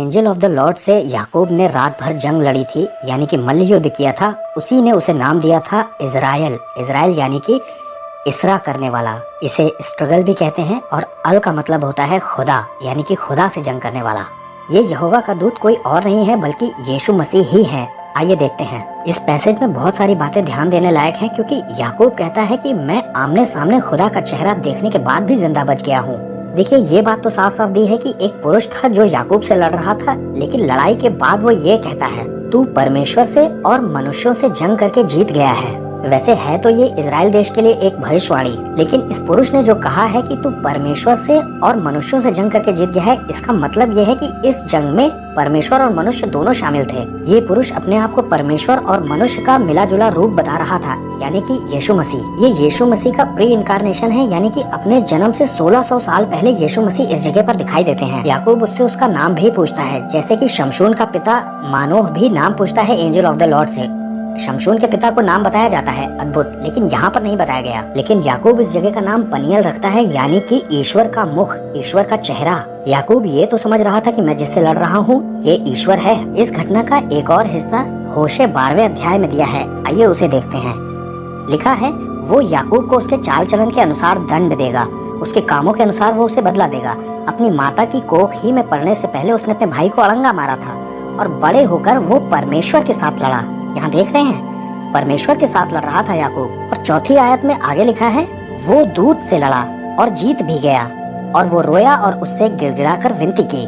Angel of the Lord से याकूब ने रात भर जंग लड़ी थी, यानी कि मल्ल युद्ध किया था, उसी ने उसे नाम दिया था इज़राइल। इज़राइल यानी कि इसरा करने वाला। इसे स्ट्रगल भी कहते हैं और अल का मतलब होता है खुदा, यानी कि खुदा से जंग करने वाला। ये यहोवा का दूत कोई और नहीं है बल्कि यीशु मसीह ही है। आइए देखते हैं। इस पैसेज में बहुत सारी बातें ध्यान देने लायक हैं, क्योंकि याकूब कहता है कि मैं आमने सामने खुदा का चेहरा देखने के बाद भी जिंदा बच गया हूँ। देखिए, ये बात तो साफ साफ दी है कि एक पुरुष था जो याकूब से लड़ रहा था, लेकिन लड़ाई के बाद वो ये कहता है, तू परमेश्वर से और मनुष्यों से जंग करके जीत गया है। वैसे है तो ये इजराइल देश के लिए एक भविष्यवाणी, लेकिन इस पुरुष ने जो कहा है कि तू परमेश्वर से और मनुष्यों से जंग करके जीत गया है, इसका मतलब ये है कि इस जंग में परमेश्वर और मनुष्य दोनों शामिल थे। ये पुरुष अपने आप को परमेश्वर और मनुष्य का मिला जुला रूप बता रहा था, यानी कि यीशु मसीह। ये यीशु मसीह का प्री इनकारनेशन है, यानी कि अपने जन्म से 1600 साल पहले यीशु मसीह इस जगह पर दिखाई देते हैं। याकूब उससे उसका नाम भी पूछता है, जैसे कि शमशून का पिता मानोह भी नाम पूछता है एंजल ऑफ द लॉर्ड से। शमशून के पिता को नाम बताया जाता है, अद्भुत, लेकिन यहाँ पर नहीं बताया गया। लेकिन याकूब इस जगह का नाम पनियल रखता है, यानी कि ईश्वर का मुख, ईश्वर का चेहरा। याकूब ये तो समझ रहा था कि मैं जिससे लड़ रहा हूँ ये ईश्वर है। इस घटना का एक और हिस्सा होशे 12वें अध्याय में दिया है, आइए उसे देखते हैं। लिखा है, वो याकूब को उसके चाल चलन के अनुसार दंड देगा, उसके कामों के अनुसार वो उसे बदला देगा। अपनी माता की कोख ही में पड़ने से पहले उसने अपने भाई को अड़ंगा मारा था, और बड़े होकर वो परमेश्वर के साथ लड़ा। यहाँ देख रहे हैं, परमेश्वर के साथ लड़ रहा था याकूब। और चौथी आयत में आगे लिखा है, वो दूत से लड़ा और जीत भी गया, और वो रोया और उससे गिड़गिड़ाकर विनती की।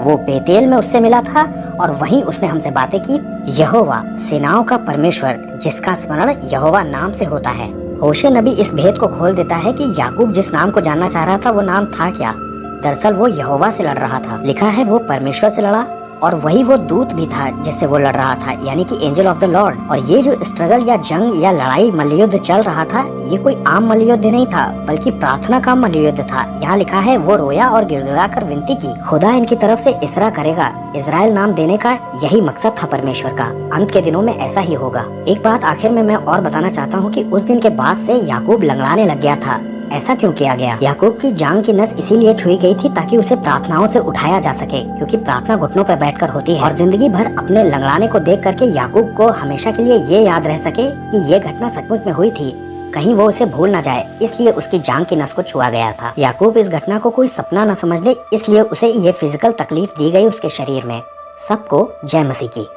वो बेतेल में उससे मिला था और वहीं उसने हमसे बातें की। यहोवा सेनाओं का परमेश्वर, जिसका स्मरण यहोवा नाम से होता है। होशे नबी इस भेद को खोल देता है कि याकूब जिस नाम को जानना चाह रहा था वो नाम था क्या। दरअसल वो यहोवा से लड़ रहा था। लिखा है, वो परमेश्वर से लड़ा और वही वो दूत भी था जिससे वो लड़ रहा था, यानी कि एंजल ऑफ द लॉर्ड। और ये जो स्ट्रगल या जंग या लड़ाई मल्लयुद्ध चल रहा था, ये कोई आम मल्लयुद्ध नहीं था, बल्कि प्रार्थना का मल्लयुद्ध था। यहाँ लिखा है, वो रोया और गिड़गिड़ाकर विनती की। खुदा इनकी तरफ से इसरा करेगा। इजराइल नाम देने का यही मकसद था परमेश्वर का। अंत के दिनों में ऐसा ही होगा। एक बात आखिर में मैं और बताना चाहता हूँ कि उस दिन के बाद से याकूब लंगड़ाने लग गया था। ऐसा क्यों किया गया? याकूब की जांग की नस इसीलिए छुई गई थी ताकि उसे प्रार्थनाओं से उठाया जा सके, क्योंकि प्रार्थना घुटनों पर बैठकर होती है। और जिंदगी भर अपने लंगड़ाने को देख करके याकूब को हमेशा के लिए ये याद रह सके कि ये घटना सचमुच में हुई थी, कहीं वो उसे भूल न जाए, इसलिए उसकी जांग की नस को छुआ गया था। याकूब इस घटना को कोई सपना न समझ ले, इसलिए उसे ये फिजिकल तकलीफ दी गई उसके शरीर में। सबको जय मसीह की।